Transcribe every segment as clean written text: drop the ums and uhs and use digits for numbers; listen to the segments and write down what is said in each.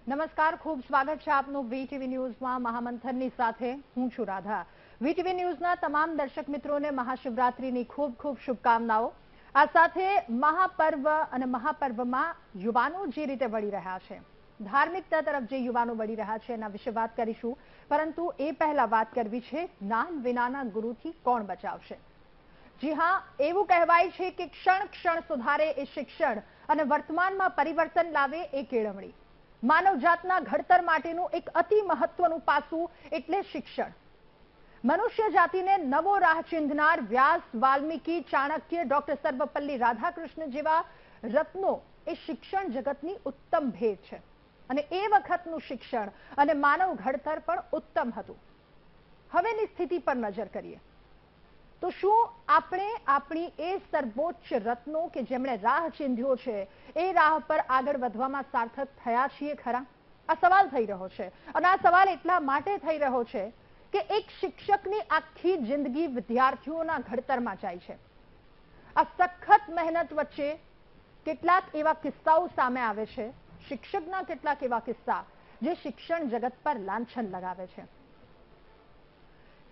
નમસ્કાર, ખૂબ સ્વાગત છે આપનું વીટીવી ન્યૂઝમાં મહામંથનની સાથે હું છું રાધા। વીટીવી ન્યૂઝના તમામ દર્શક મિત્રોને મહાશિવરાત્રીની ખૂબ ખૂબ શુભકામનાઓ। આ સાથે મહાપર્વ અને મહાપર્વમાં યુવાનો જે રીતે વળી રહ્યા છે, ધાર્મિકતા તરફ જે યુવાનો વળી રહ્યા છે એના વિશે વાત કરીશું, પરંતુ એ પહેલા વાત કરવી છે જ્ઞાન વિનાના ગુરુથી કોણ બચાવશે। જી હા, એવું કહેવાય છે કે ક્ષણ ક્ષણ સુધારે એ શિક્ષણ અને વર્તમાનમાં પરિવર્તન લાવે એ કેળવણી। માનવજાતના ઘડતર માટેનું એક અતિ મહત્વનું પાસું એટલે શિક્ષણ। મનુષ્ય જાતિને નવો રાહ ચિંધનાર વ્યાસ, વાલ્મીકી, ચાણક્ય, ડોક્ટર સર્વપલ્લી રાધાકૃષ્ણ જેવા રત્નો એ શિક્ષણ જગતની ઉત્તમ ભેટ છે અને એ વખતનું શિક્ષણ અને માનવ ઘડતર પણ ઉત્તમ હતું। હવેની સ્થિતિ પર નજર કરીએ તો શું આપણે આપણી એ સર્વોચ્ચ રત્નો કે જેમણે રાહ ચિંધ્યો છે એ રાહ પર આગળ વધવામાં સાર્થક થયા છીએ ખરા? આ સવાલ થઈ રહ્યો છે અને આ સવાલ એટલા માટે થઈ રહ્યો છે કે એક શિક્ષકની આખી જિંદગી વિદ્યાર્થીઓના ઘડતરમાં જાય છે। આ સખત મહેનત વચ્ચે કેટલાક એવા કિસ્સાઓ સામે આવે છે, શિક્ષકના કેટલાક એવા કિસ્સા જે શિક્ષણ જગત પર લાંછન લગાવે છે।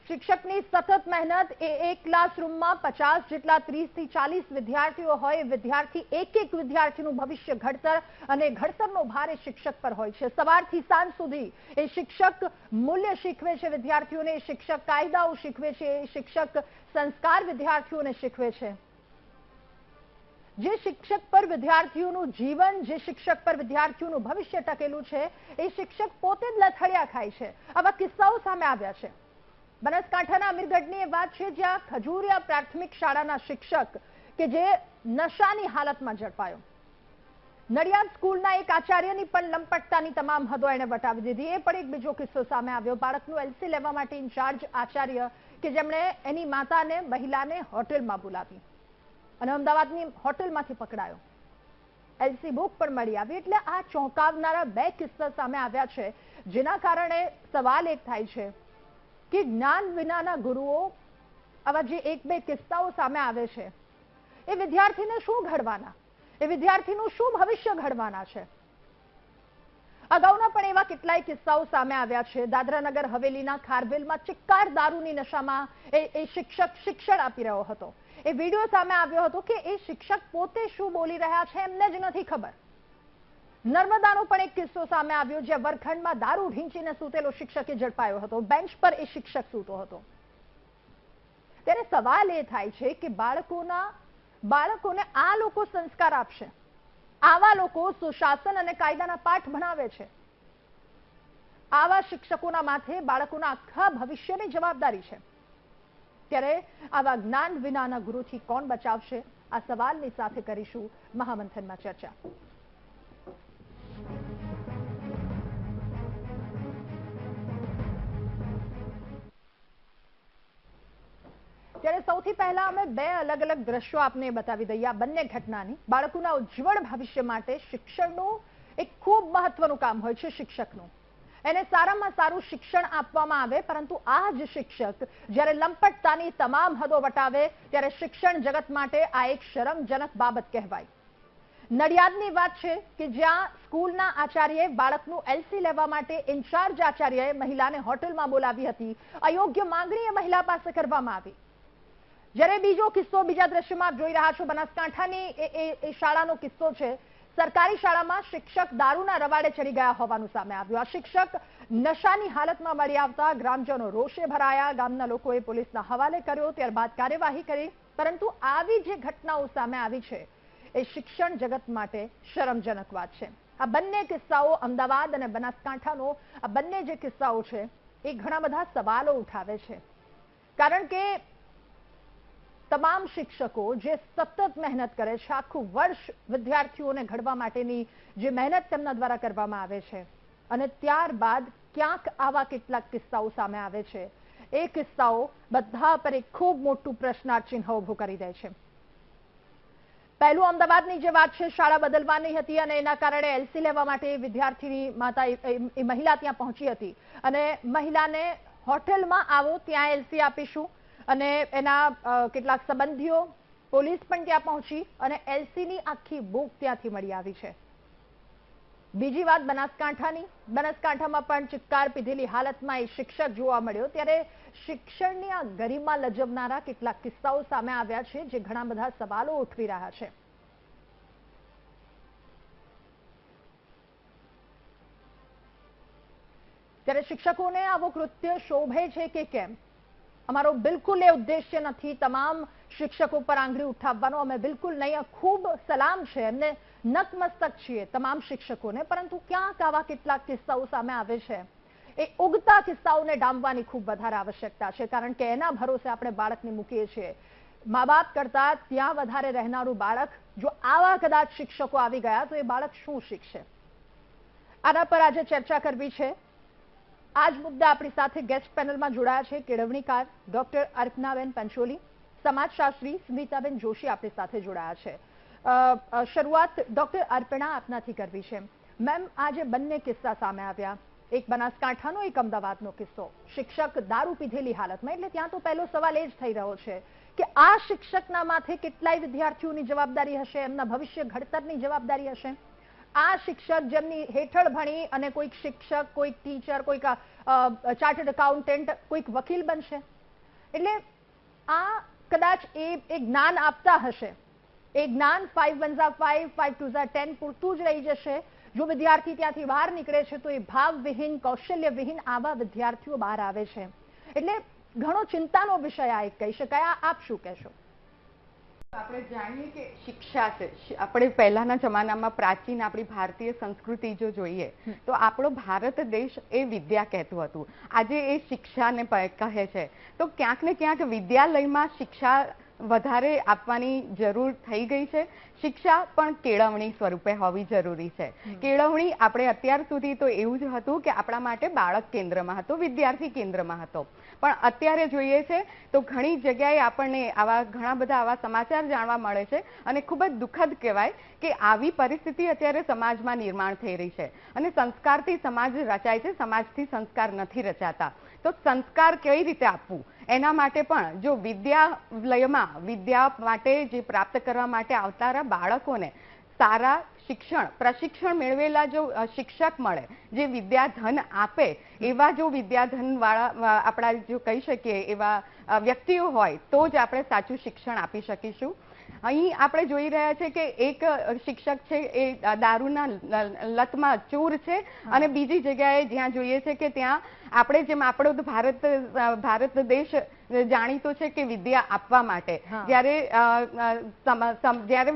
શિક્ષકની સતત મહેનત એ એક ક્લાસરૂમમાં 50 જેટલા 30 થી 40 વિદ્યાર્થીઓ હોય, વિદ્યાર્થી એક વિદ્યાર્થીનું ભવિષ્ય ઘડતર અને ઘડતરનો ભાર એ શિક્ષક પર હોય છે। સવારથી સાંજ સુધી એ શિક્ષક મૂલ્ય શીખવે છે વિદ્યાર્થીઓને, એ શિક્ષક કાયદાઓ શીખવે છે, એ શિક્ષક સંસ્કાર વિદ્યાર્થીઓને શીખવે છે। જે શિક્ષક પર વિદ્યાર્થીઓનું જીવન, જે શિક્ષક પર વિદ્યાર્થીઓનું ભવિષ્ય ટકેલું છે, એ શિક્ષક પોતે જ લથડિયા ખાય છે। આવા કિસ્સાઓ સામે આવ્યા છે। બનાસકાંઠાના અમીરગઢની એ વાત છે જ્યાં ખજૂરિયા પ્રાથમિક શાળાના શિક્ષક કે જે નશાની હાલતમાં ઝડપાયો। નડિયાદ સ્કૂલના એક આચાર્યની પણ લંપટતાની તમામ હદો એણે વટાવી દીધી। એ પણ એક બીજો કિસ્સો સામે આવ્યો। બાળકનું એલસી લેવા માટે ઇન્ચાર્જ આચાર્ય કે જેમણે એની માતાને, મહિલાને હોટેલમાં બોલાવી અને અમદાવાદની હોટેલમાંથી પકડાયો। એલસી બુક પણ મળી આવી। એટલે આ ચોંકાવનારા બે કિસ્સા સામે આવ્યા છે, જેના કારણે સવાલ એક થાય છે કે જ્ઞાન વિનાના ગુરુઓ, આવા જે એક બે કિસ્સાઓ સામે આવે છે એ વિદ્યાર્થીને શું ઘડવાના, એ વિદ્યાર્થીનું શું ભવિષ્ય ઘડવાના છે? અગાઉના પણ એવા કેટલાય કિસ્સાઓ સામે આવ્યા છે। દાદરાનગર હવેલીના ખારવેલમાં ચિક્કાર દારૂની નશામાં એ શિક્ષક શિક્ષણ આપી રહ્યો હતો। એ વિડીયો સામે આવ્યો હતો કે એ શિક્ષક પોતે શું બોલી રહ્યા છે એમને જ નથી ખબર। નર્મદાનો પણ એક કિસ્સો સામે આવ્યો જ્યાં વર્ગખંડમાં દારૂ ઢીંચીને સૂતેલો શિક્ષકે ઝડપાયો હતો। બેન્ચ પર એ શિક્ષક સૂતો હતો। ત્યારે સવાલ એ થાય છે કે બાળકોને આ લોકો સંસ્કાર આપશે? આવા લોકો સુશાસન અને કાયદાના પાઠ ભણાવે છે? આવા શિક્ષકોના માથે બાળકોના આખા ભવિષ્યની જવાબદારી છે। ત્યારે આવા જ્ઞાન વિનાના ગુરુથી કોણ બચાવશે? આ સવાલની સાથે કરીશું મહામંથનમાં ચર્ચા। ત્યારે સૌથી પહેલા અમે બે અલગ અલગ દ્રશ્યો આપને બતાવી દઈએ આ બંને ઘટનાની। બાળકોના ઉજ્જવળ ભવિષ્ય માટે શિક્ષણનું એક ખૂબ મહત્વનું કામ હોય છે। શિક્ષકનું એને સારામાં સારું શિક્ષણ આપવામાં આવે, પરંતુ આ જ શિક્ષક જ્યારે લંપટતાની તમામ હદો વટાવે ત્યારે શિક્ષણ જગત માટે આ એક શરમજનક બાબત કહેવાય। નડિયાદની વાત છે કે જ્યાં સ્કૂલના આચાર્યએ બાળકનું એલસી લેવા માટે ઇન્ચાર્જ આચાર્યએ મહિલાને હોટેલમાં બોલાવી હતી। અયોગ્ય માંગણી એ મહિલા પાસે કરવામાં આવી। જ્યારે બીજો કિસ્સો બીજા દ્રશ્યમાં આપ જોઈ રહ્યા છો, બનાસકાંઠાની એ શાળાનો કિસ્સો છે। સરકારી શાળામાં શિક્ષક દારૂના રવાડે ચડી ગયા હોવાનું સામે આવ્યું। આ શિક્ષક નશાની હાલતમાં મળી આવતા ગ્રામજનો રોષે ભરાયા। ગામના લોકોએ પોલીસના હવાલે કર્યો, ત્યારબાદ કાર્યવાહી કરી, પરંતુ આવી જે ઘટનાઓ સામે આવી છે એ શિક્ષણ જગત માટે શરમજનક વાત છે। આ બંને કિસ્સાઓ અમદાવાદ અને બનાસકાંઠાનો આ બંને જે કિસ્સાઓ છે એ ઘણા બધા સવાલો ઉઠાવે છે, કારણ કે તમામ શિક્ષકો જે સતત મહેનત કરે છે, આખું વર્ષ વિદ્યાર્થીઓને ઘડવા માટેની જે મહેનત તેમના દ્વારા કરવામાં આવે છે, અને ત્યારબાદ ક્યાંક આવા કેટલાક કિસ્સાઓ સામે આવે છે, એ કિસ્સાઓ બધા પર એક ખૂબ મોટું પ્રશ્નાર્થ ચિહ્ન ઉભું કરી દે છે। પહેલું અમદાવાદની જે વાત છે, શાળા બદલવાની હતી અને એના કારણે એલસી લેવા માટે વિદ્યાર્થીની માતા એ મહિલા ત્યાં પહોંચી હતી અને મહિલાને હોટેલમાં આવો, ત્યાં એલસી આપીશું, અને એના કેટલાક સંબંધીઓ, પોલીસ પણ ત્યાં પહોંચી અને એલસીની આખી બુક ત્યાંથી મળી આવી છે। બીજી વાત બનાસકાંઠાની. બનાસકાંઠામાં પણ ચિત્કાર પીધેલી હાલતમાં એક શિક્ષક જોવા મળ્યો. ત્યારે શિક્ષણની આ ગરિમા લજવનારા કેટલાક કિસ્સાઓ સામે આવ્યા છે, જે ઘણા બધા સવાલો ઉઠવી રહ્યા છે. ત્યારે શિક્ષકોને આવો કૃત્ય શોભે છે કે કેમ? અમારો બિલકુલ એ ઉદ્દેશ્ય નથી તમામ શિક્ષકો પર આંગળી ઉઠાવવાનો. અમે બિલકુલ નહીં, ખૂબ સલામ છે એમને, નતમસ્તક છીએ તમામ શિક્ષકોને. પરંતુ ક્યાંક આવા કેટલાક કિસ્સાઓ સામે આવે છે. એ ઉગતા કિસ્સાઓને ડામવાની ખૂબ વધારે આવશ્યકતા છે, કારણ કે એના ભરોસે આપણે બાળકને મૂકીએ છીએ. મા બાપ કરતા ત્યાં વધારે રહેનારું બાળક, જો આવા કદાચ શિક્ષકો આવી ગયા તો એ બાળક શું શીખશે? આના પર આજે ચર્ચા કરવી છે. આજ મુદ્દે આપણી સાથે ગેસ્ટ પેનલમાં જોડાયા છે કેળવણીકાર ડોક્ટર અર્પનાબેન પંચોલી, સમાજશાસ્ત્રી સ્મિતાબેન જોશી આપણી સાથે જોડાયા છે. શરૂઆત ડોક્ટર અર્પણા આપનાથી કરવી છે. મેમ, આજે બંને કિસ્સા સામે આવ્યા, એક બનાસકાંઠાનો, એક અમદાવાદનો કિસ્સો. શિક્ષક દારૂ પીધેલી હાલતમાં, એટલે ત્યાં તો પહેલો સવાલ એ જ થઈ રહ્યો છે કે આ શિક્ષકના માથે કેટલાય વિદ્યાર્થીઓની જવાબદારી હશે, એમના ભવિષ્ય ઘડતરની જવાબદારી હશે. આ શિક્ષક જેમની હેઠળ ભણી અને કોઈક શિક્ષક, કોઈક ટીચર, કોઈક ચાર્ટર્ડ એકાઉન્ટન્ટ, કોઈક વકીલ બનશે. એટલે આ કદાચ એ જ્ઞાન આપતા હશે, એ જ્ઞાન 5 1 5 5 2 10 પૂરતું જ રહી જશે. જો વિદ્યાર્થી ત્યાંથી બહાર નીકળે છે તો એ ભાવવિહીન, કૌશલ્યવિહીન આવા વિદ્યાર્થીઓ બહાર આવે છે. એટલે ઘણો ચિંતાનો વિષય આ એક કહી શકાય. આપ શું કહેશો? આપણે જાણીએ કે શિક્ષા છે, આપણે પહેલાના જમાનામાં પ્રાચીન આપણી ભારતીય સંસ્કૃતિ જો જોઈએ તો આપણો ભારત દેશ એ વિદ્યા કહેતું હતું. આજે એ શિક્ષાને કહે છે. તો ક્યાંક ને ક્યાંક વિદ્યાલયમાં શિક્ષા વધારે આપવાની જરૂર થઈ ગઈ છે. શિક્ષા પણ કેળવણી સ્વરૂપે હોવી જરૂરી છે. કેળવણી આપણે અત્યાર સુધી તો એવું જ હતું કે આપણા માટે બાળક કેન્દ્રમાં હતો, વિદ્યાર્થી કેન્દ્રમાં હતો. પણ અત્યારે જોઈએ છે તો ઘણી જગ્યાએ આપણને આવા ઘણા બધા આવા સમાચાર જાણવા મળે છે અને ખૂબ જ દુઃખદ કહેવાય કે આવી પરિસ્થિતિ અત્યારે સમાજમાં નિર્માણ થઈ રહી છે. અને સંસ્કારથી સમાજ રચાય છે, સમાજથી સંસ્કાર નથી રચાતા. તો સંસ્કાર કઈ રીતે આપવું એના માટે પણ જો વિદ્યાલયમાં વિદ્યા માટે જે પ્રાપ્ત કરવા માટે આવનારા બાળકોને સારા શિક્ષણ, પ્રશિક્ષણ મેળવેલા જો શિક્ષક મળે, જે વિદ્યાધન આપે, એવા જો વિદ્યાધન વાળા આપણા જો કહી શકીએ એવા વ્યક્તિઓ હોય તો જ આપણે સાચું શિક્ષણ આપી શકીશું. અહીં આપણે જોઈ રહ્યા છે કે એક શિક્ષક છે એ દારૂના લતમાં ચોર છે અને બીજી જગ્યાએ જ્યાં જોઈએ છે કે ત્યાં આપણે જેમ આપણો ભારત દેશ જાણીતો છે કે વિદ્યા આપવા માટે, જ્યારે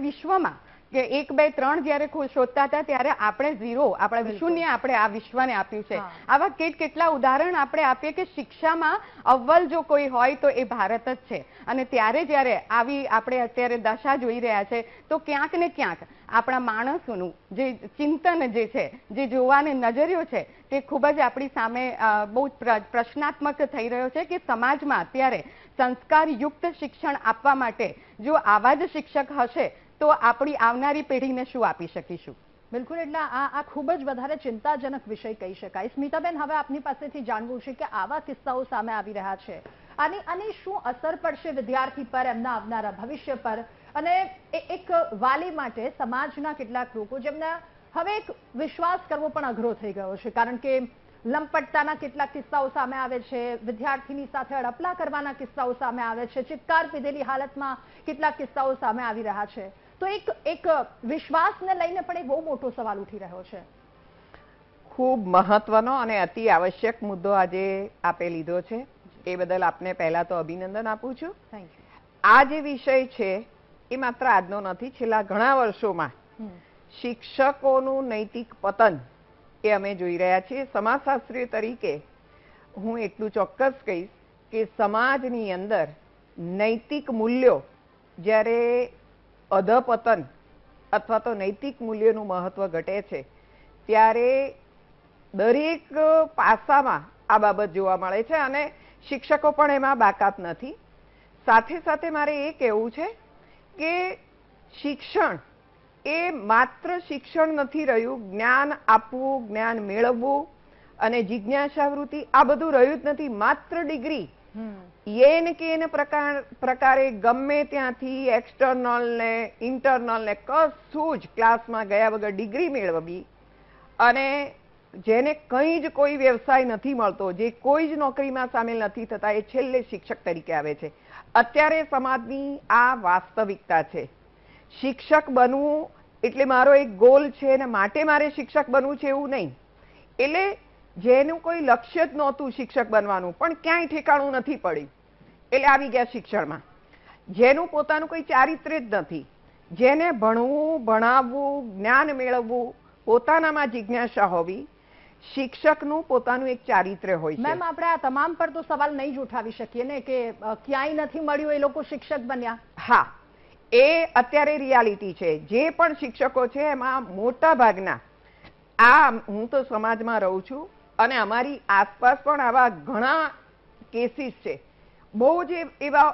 વિશ્વમાં કે 1 2 3 જ્યારે શોધતા હતા ત્યારે આપણે 0, આપણા શૂન્ય આપણે આ વિશ્વને આપ્યું છે. આવા કેટલા ઉદાહરણ આપણે આપીએ કે શિક્ષામાં અવ્વલ જો કોઈ હોય તો એ ભારત જ છે. અને ત્યારે જ્યારે આવી આપણે અત્યારે દશા જોઈ રહ્યા છે તો ક્યાંક ને ક્યાંક આપણા માણસોનું જે ચિંતન જે છે, જે જોવાનો નજરિયો છે, તે ખૂબ જ આપણી સામે બહુ પ્રશ્નાત્મક થઈ રહ્યો છે કે સમાજમાં અત્યારે સંસ્કારયુક્ત શિક્ષણ આપવા માટે જો આવા જ શિક્ષક હશે તો આપણી આવનારી પેઢીને શું આપી શકીશું? બિલકુલ. એટલે આ ખૂબ જ વધારે ચિંતાજનક વિષય કહી શકાય. સ્મિતાબેન, હવે આપની પાસેથી જાણવું છે કે આવા કિસ્સાઓ સામે આવી રહ્યા છે, આની શું અસર પડશે વિદ્યાર્થી પર, એમના આવનારા ભવિષ્ય પર, અને એક વાલી માટે સમાજના કેટલાક લોકો જેમને હવે એક વિશ્વાસ કરવો પણ અઘરો થઈ ગયો છે, કારણ કે લંપટતાના કેટલાક કિસ્સાઓ સામે આવે છે, વિદ્યાર્થીની સાથે અડપલા કરવાના કિસ્સાઓ સામે આવે છે, ચિત્કાર પીધેલી હાલતમાં કેટલાક કિસ્સાઓ સામે આવી રહ્યા છે. તો એક વિશ્વાસને લઈને પણ એક બહુ મોટો સવાલ ઉઠી રહ્યો છે. ખૂબ મહત્વનો અને અતિ આવશ્યક મુદ્દો આજે આપે લીધો છે, એ બદલ આપને પહેલા તો અભિનંદન આપું છું. આ જે વિષય છે એ માત્ર આજનો નથી, છેલ્લા ઘણા વર્ષોમાં શિક્ષકોનું નૈતિક પતન એ અમે જોઈ રહ્યા છીએ. સમાજશાસ્ત્રી તરીકે હું એટલું ચોક્કસ કહીશ કે સમાજની અંદર નૈતિક મૂલ્યો જ્યારે અધપતન અથવા તો નૈતિક મૂલ્યોનું મહત્વ ઘટે છે ત્યારે દરેક પાસામાં આ બાબત જોવા મળે છે અને શિક્ષકો પણ એમાં બાકાત નથી. સાથે સાથે મારે એ કહેવું છે કે શિક્ષણ એ માત્ર શિક્ષણ નથી રહ્યું, જ્ઞાન આપવું, જ્ઞાન મેળવવું અને જિજ્ઞાસાવૃત્તિ આ બધું રહ્યું જ નથી. માત્ર ડિગ્રી એને કે એને પ્રકારે ગમે ત્યાંથી એક્સટર્નલ ને ઇન્ટરનલ ને કશું જ ક્લાસમાં ગયા વગર ડિગ્રી મેળવવી અને જેને કંઈ જ કોઈ વ્યવસાય નથી મળતો, જે કોઈ જ નોકરીમાં સામેલ નથી થતા, એ છેલ્લે શિક્ષક તરીકે આવે છે. અત્યારે સમાજની આ વાસ્તવિકતા છે. શિક્ષક બનવું એટલે મારો એક ગોલ છે અને માટે મારે શિક્ષક બનવું છે એવું નહીં. એટલે જેનું કોઈ લક્ષ્ય જ નહોતું શિક્ષક બનવાનું, પણ ક્યાંય ઠેકાણું નથી પડ્યું, એટલે આવી ગયા શિક્ષણમાં. જેનું પોતાનું કોઈ ચારિત્ર્ય જ નથી, જેને ભણવું, ભણાવવું, જ્ઞાન મેળવવું, પોતાનામાં જિજ્ઞાસા હોવી, શિક્ષકનું પોતાનું એક ચારિત્ર્ય હોય છે. મેમ, આપણે આ તમામ પર તો સવાલ નહીં જ ઉઠાવી શકીએ ને કે ક્યાંય નથી મળ્યું એ લોકો શિક્ષક બન્યા. હા, એ અત્યારે રિયાલિટી છે. જે પણ શિક્ષકો છે એમાં મોટા ભાગના, હું તો સમાજમાં રહું છું અને અમારી આસપાસ પણ આવા ઘણા કેસીસ છે. બહુ જ એવા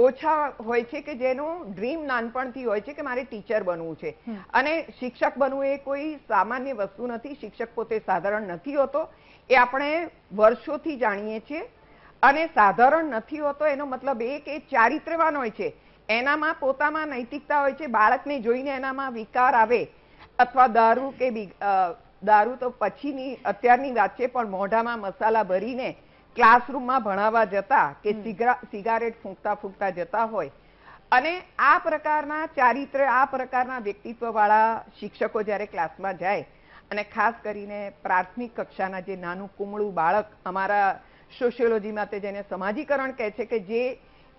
ઓછા હોય છે કે જેનું ડ્રીમ નાનપણથી હોય છે કે મારે ટીચર બનવું છે. અને શિક્ષક બનવું એ કોઈ સામાન્ય વસ્તુ નથી. શિક્ષક પોતે સાધારણ નથી હોતો, એ આપણે વર્ષોથી જાણીએ છીએ. અને સાધારણ નથી હોતો એનો મતલબ એ કે ચારિત્ર્યવાન હોય છે, એનામાં પોતામાં નૈતિકતા હોય છે. બાળકને જોઈને એનામાં વિકાર આવે, અથવા દારૂ કે દારૂ તો પછીની અત્યારની વાત છે, પણ મોઢામાં મસાલા ભરીને ક્લાસરૂમમાં ભણાવવા જતા કે સિગારેટ ફૂંકતા ફૂંકતા જતા હોય, અને આ પ્રકારના ચારિત્ર્ય, આ પ્રકારના વ્યક્તિત્વવાળા શિક્ષકો જ્યારે ક્લાસમાં જાય, અને ખાસ કરીને પ્રાથમિક કક્ષાના જે નાનું કુમળું બાળક, અમારા સોશિયોલોજીમાં તે જેને સમાજીકરણ કહે છે, કે જે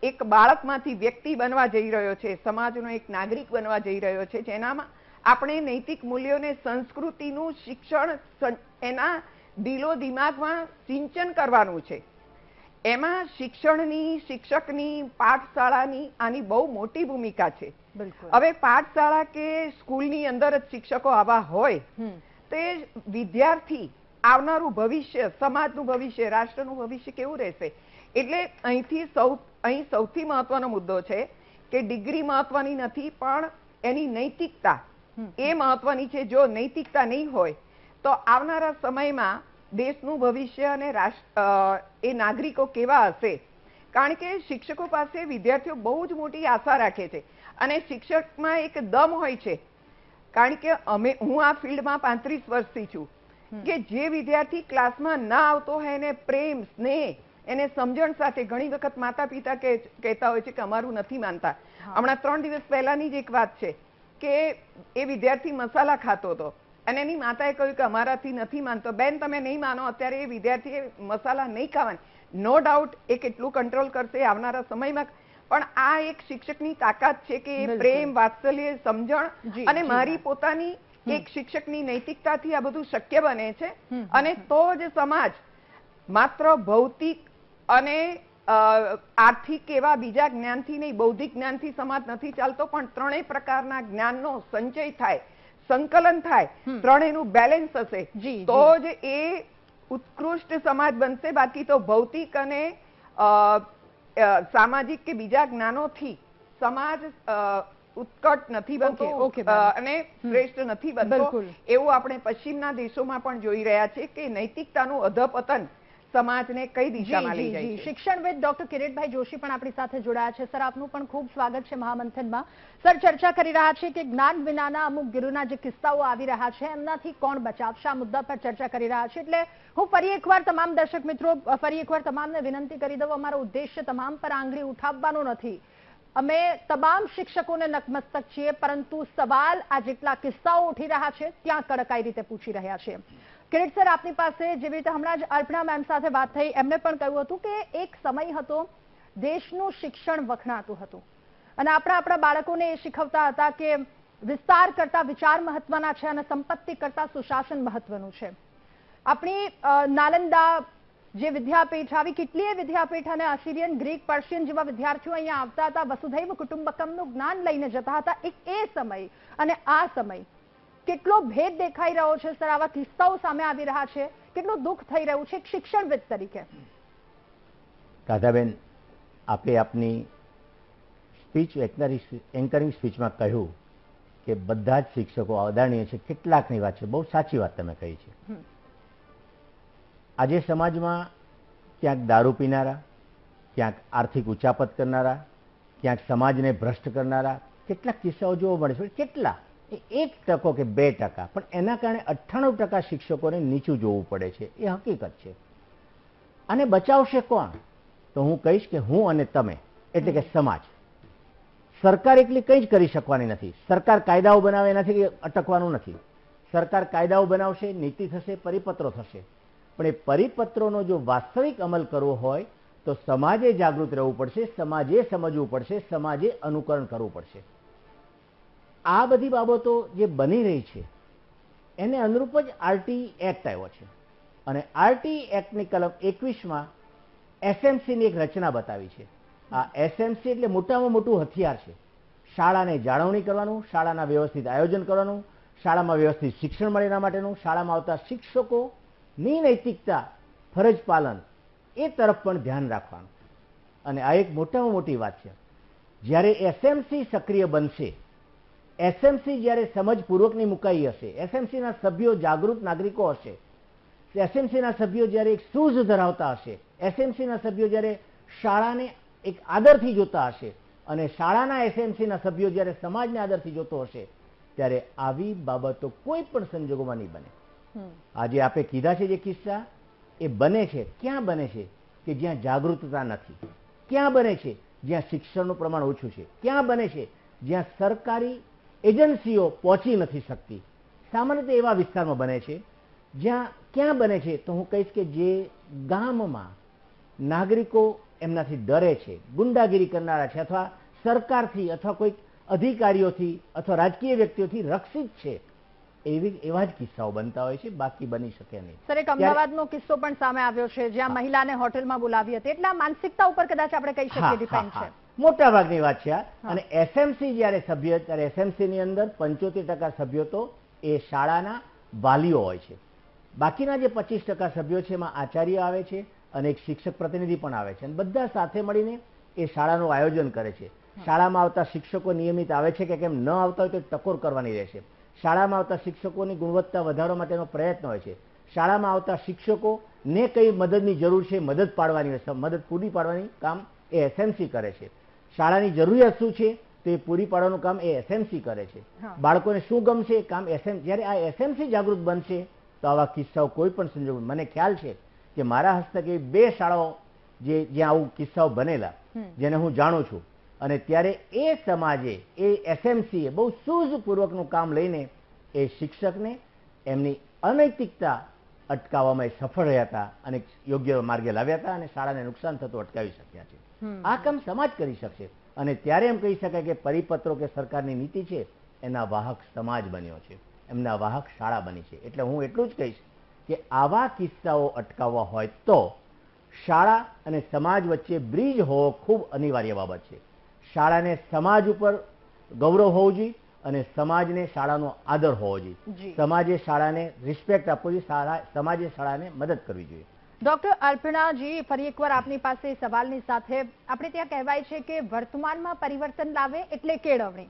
એક બાળકમાંથી વ્યક્તિ બનવા જઈ રહ્યો છે, સમાજનો એક નાગરિક બનવા જઈ રહ્યો છે, જેનામાં આપણે નૈતિક મૂલ્યોને, સંસ્કૃતિનું શિક્ષણ એના દિલો દિમાગમાં સિંચન કરવાનું છે. એમાં શિક્ષણની, શિક્ષકની, પાઠશાળાની આની બહુ મોટી ભૂમિકા છે. હવે પાઠશાળા કે સ્કૂલની અંદર જ શિક્ષકો આવા હોય તો એ વિદ્યાર્થી, આવનારું ભવિષ્ય, સમાજનું ભવિષ્ય, રાષ્ટ્રનું ભવિષ્ય કેવું રહેશે? એટલે અહીં સૌથી મહત્વનો મુદ્દો છે કે ડિગ્રી મહત્વની નથી, પણ એની નૈતિકતા એ મહત્વની છે. જો નૈતિકતા નહીં હોય તો આવનારા સમયમાં દેશનું ભવિષ્ય અને એ નાગરિકો કેવા હશે? કારણ કે શિક્ષકો પાસે વિદ્યાર્થીઓ બહુ જ મોટી આશા રાખે છે, અને શિક્ષકમાં એક દમ હોય છે. કારણ કે હું આ ફિલ્ડમાં 35 વર્ષથી છું, કે જે વિદ્યાર્થી ક્લાસમાં ના આવતો હોય એને પ્રેમ, સ્નેહ, એને સમજણ સાથે, ઘણી વખત માતા પિતા કહેતા હોય છે કે અમારું નથી માનતા. હમણાં 3 દિવસ પહેલાની જ એક વાત છે કે એ વિદ્યાર્થી મસાલા ખાતો હતો અને એની માતાએ કહ્યું કે અમારાથી નથી માનતો. બેન, તમે નહીં માનો, અત્યારે એ વિદ્યાર્થીએ મસાલા નહીં ખાવાની. નો ડાઉટ એ કેટલું કંટ્રોલ કરશે આવનારા સમયમાં, પણ આ એક શિક્ષકની તાકાત છે કે એ પ્રેમ, વાત્સલ્ય, સમજણ અને મારી પોતાની એક શિક્ષકની નૈતિકતાથી આ બધું શક્ય બને છે. અને તો જ સમાજ માત્ર ભૌતિક અને આર્થિક એવા બીજા જ્ઞાનથી નહીં, બૌદ્ધિક જ્ઞાનથી સમાજ નથી ચાલતો, પણ ત્રણેય પ્રકારના જ્ઞાનનો સંચય થાય, સંકલન થાય, ત્રણેયનું બેલેન્સ હશે તો જ એ ઉત્કૃષ્ટ સમાજ બનશે. બાકી તો ભૌતિક અને સામાજિક કે બીજા જ્ઞાનોથી સમાજ ઉત્કટ નથી બનતો અને શ્રેષ્ઠ નથી બનતો. એવું આપણે પશ્ચિમના દેશોમાં પણ જોઈ રહ્યા છે કે નૈતિકતાનું અધપતન સમાજને કઈ દિશામાં લઈ જાય છે. શિક્ષણવિદ ડોક્ટર કિરીટભાઈ જોશી પણ આપણી સાથે જોડાયા છે. સર, આપનું પણ ખૂબ સ્વાગત છે મહામંથનમાં. સર, ચર્ચા કરી રહ્યા છે કે જ્ઞાન વિનાના અમુક ગીરોના જે કિસ્સાઓ આવી રહ્યા છે એમનાથી કોણ બચાવશે, આ મુદ્દા પર ચર્ચા કરી રહ્યા છે. એટલે હું ફરી એકવાર તમામ દર્શક મિત્રો, ફરી એકવાર તમામને વિનંતી કરી દઉં, અમારો ઉદ્દેશ્ય તમામ પર આંગળી ઉઠાવવાનો નથી. અમે તમામ શિક્ષકોને નતમસ્તક છીએ, પરંતુ સવાલ આ જેટલા કિસ્સાઓ ઉઠી રહ્યા છે ત્યાં કડકાઈ રીતે પૂછી રહ્યા છે. કિરીટ સર, આપની પાસે જેવી રીતે હમણાં જ અર્પણા મેમ સાથે વાત થઈ, એમને પણ કહ્યું હતું કે એક સમય હતો દેશનું શિક્ષણ વખણાતું હતું અને આપણા બાળકોને એ શીખવતા હતા કે વિસ્તાર કરતા વિચાર મહત્વના છે અને સંપત્તિ કરતા સુશાસન મહત્વનું છે. આપણી નાલંદા જે વિદ્યાપીઠ, આવી કેટલીય વિદ્યાપીઠ અને અસિરિયન, ગ્રીક, પર્શિયન જેવા વિદ્યાર્થીઓ અહીંયા આવતા હતા, વસુધૈવ કુટુંબકમનું જ્ઞાન લઈને જતા હતા. એ સમય અને આ સમય કેટલો ભેદ દેખાઈ રહ્યો છે સર? આવા કિસ્સાઓ સામે આવી રહ્યા છે, કેટલું દુઃખ થઈ રહ્યું છે એક શિક્ષણવિદ તરીકે. રાધાબેન, આપણે આપની સ્પીચ, એન્કરિંગ સ્પીચમાં કહ્યું કે બધા જ શિક્ષકો આદરણીય છે. કેટલાકની વાત છે, બહુ સાચી વાત તમે કહી છે. આજે સમાજમાં ક્યાંક દારૂ પીનારા, ક્યાંક આર્થિક ઉચાપત કરનારા, ક્યાંક સમાજને ભ્રષ્ટ કરનારા કેટલાક કિસ્સાઓ જોવા મળે છે. કેટલા એ 1% કે 2%, પણ એના કારણે 98% શિક્ષકોને નીચું જોવું પડે છે. એ હકીકત છે. આને બચાવશે કોણ? તો હું કહીશ કે હું અને તમે, એટલે કે સમાજ. સરકાર એકલી કંઈ જ કરી શકવાની નથી. સરકાર કાયદાઓ બનાવે એનાથી કે અટકવાનું નથી. સરકાર કાયદાઓ બનાવશે, નીતિ થશે, પરિપત્રો થશે, પણ એ પરિપત્રોનો જો વાસ્તવિક અમલ કરવો હોય તો સમાજે જાગૃત રહેવું પડશે, સમાજે સમજવું પડશે, સમાજે અનુકરણ કરવું પડશે. આ બધી બાબતો જે બની રહી છે એને અનુરૂપ જ આરટી એક્ટ આવ્યો છે, અને આરટી એક્ટની કલમ 21માં એસએમસીની એક રચના બતાવી છે. આ એસએમસી એટલે મોટામાં મોટું હથિયાર છે. શાળાને જાળવણી કરવાનું, શાળાના વ્યવસ્થિત આયોજન કરવાનું, શાળામાં વ્યવસ્થિત શિક્ષણ મળે એના માટેનું, શાળામાં આવતા શિક્ષકોની નૈતિકતા, ફરજ પાલન એ તરફ પણ ધ્યાન રાખવાનું. અને આ એક મોટામાં મોટી વાત છે. જ્યારે એસએમસી સક્રિય બનશે, એસએમસી જ્યારે સમજપૂર્વકની મુકાઈ હશે, એસએમસીના સભ્યો જાગૃત નાગરિકો હશે, એસએમસીના સભ્યો જ્યારે એક સૂઝ ધરાવતા હશે, એસએમસીના સભ્યો જ્યારે શાળાને એક આદરથી જોતા હશે, અને શાળાના એસએમસીના સભ્યો જ્યારે સમાજને આદરથી જોતો હશે, ત્યારે આવી બાબતો કોઈ પણ સંજોગોમાં નહીં બને. આજે આપણે કીધા છે જે કિસ્સા, એ બને છે. ક્યાં બને છે? કે જ્યાં જાગૃતતા નથી. ક્યાં બને છે? જ્યાં શિક્ષણનું પ્રમાણ ઓછું છે. ક્યાં બને છે? જ્યાં સરકારી એજન્સીઓ પહોંચી નથી શકતી. સામાન્ય રીતે એવા વિસ્તારમાં બને છે. જ્યાં ક્યાં બને છે? તો હું કહીશ કે જે ગામમાં નાગરિકો એમનાથી ડરે છે, ગુંડાગીરી કરનારા છે, અથવા સરકારથી અથવા કોઈક અધિકારીઓથી અથવા રાજકીય વ્યક્તિઓથી રક્ષિત છે, એવા જ કિસ્સાઓ બનતા હોય છે. બાકી બની શકે નહીં. સર, એક અમદાવાદનો કિસ્સો પણ સામે આવ્યો છે જ્યાં મહિલાને હોટેલમાં બોલાવી હતી. એટલે માનસિકતા ઉપર કદાચ આપણે કહી શકીએ ડિપેન્ડ છે. મોટા ભાગની વાત છે. અને એસએમસી જ્યારે સભ્ય, ત્યારે એસએમસીની અંદર 75% સભ્યો તો એ શાળાના વાલીઓ હોય છે. બાકીના જે 25% સભ્યો છે એમાં આચાર્ય આવે છે અને એક શિક્ષક પ્રતિનિધિ પણ આવે છે, અને બધા સાથે મળીને એ શાળાનું આયોજન કરે છે. શાળામાં આવતા શિક્ષકો નિયમિત આવે છે કે કેમ ન આવતા હોય તો ટકોર કરવાની રહેશે. શાળામાં આવતા શિક્ષકોની ગુણવત્તા વધારવા માટેનો પ્રયત્ન હોય છે. શાળામાં આવતા શિક્ષકોને કઈ મદદની જરૂર છે, મદદ પૂરી પાડવાની કામ એ એસએમસી કરે છે. શાળાની જરૂરિયાત શું છે તો એ પૂરી પાડવાનું કામ એ એસએમસી કરે છે. બાળકોને શું ગમશે એ કામ જ્યારે આ એસએમસી જાગૃત બનશે તો આવા કિસ્સાઓ કોઈ પણ સંજોગ. મને ખ્યાલ છે કે મારા હસ્તક એવી 2 શાળાઓ જ્યાં આવું કિસ્સાઓ બનેલા, જેને હું જાણું છું, અને ત્યારે એ સમાજે, એ એસએમસીએ બહુ સૂઝપૂર્વકનું કામ લઈને એ શિક્ષકને એમની અનૈતિકતા અટકાવવામાં સફળ રહ્યા હતા અને યોગ્ય માર્ગે લાવ્યા હતા, અને શાળાને નુકસાન થતું અટકાવી શક્યા છે. આ કામ સમાજ કરી શકશે, અને ત્યારે એમ કહી શકાય કે પરિપત્રો કે સરકારની નીતિ છે એના વાહક સમાજ બન્યો છે, એમના વાહક શાળા બની છે. એટલે હું એટલું જ કહીશ કે આવા કિસ્સાઓ અટકાવવા હોય તો શાળા અને સમાજ વચ્ચે બ્રિજ હોવો ખૂબ અનિવાર્ય બાબત છે. શાળાને સમાજ ઉપર ગૌરવ હોવું જોઈએ અને સમાજને શાળાનો આદર હોવો જોઈએ. સમાજે શાળાને રિસ્પેક્ટ આપવો જોઈએ, સમાજે શાળાને મદદ કરવી જોઈએ. ડોક્ટર અર્પણાજી, ફરી એકવાર આપની પાસે સવાલની સાથે, આપણે ત્યાં કહેવાય છે કે વર્તમાનમાં પરિવર્તન લાવે એટલે કેળવણી.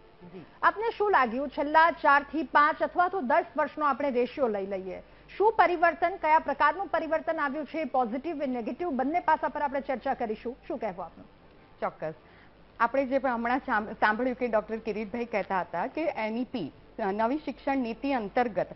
આપને શું લાગ્યું છેલ્લા 4 થી 5 અથવા તો 10 વર્ષનો આપણે રેશિયો લઈ લઈએ, શું પરિવર્તન, કયા પ્રકારનું પરિવર્તન આવ્યું છે? પોઝિટિવ અને નેગેટિવ બંને પાસા પર આપણે ચર્ચા કરીશું. શું કહેવું આપનું? ચોક્કસ. આપણે જે હમણાં સાંભળ્યું કે ડોક્ટર કિરીટભાઈ કહેતા હતા કે એનઈપી, નવી શિક્ષણ નીતિ અંતર્ગત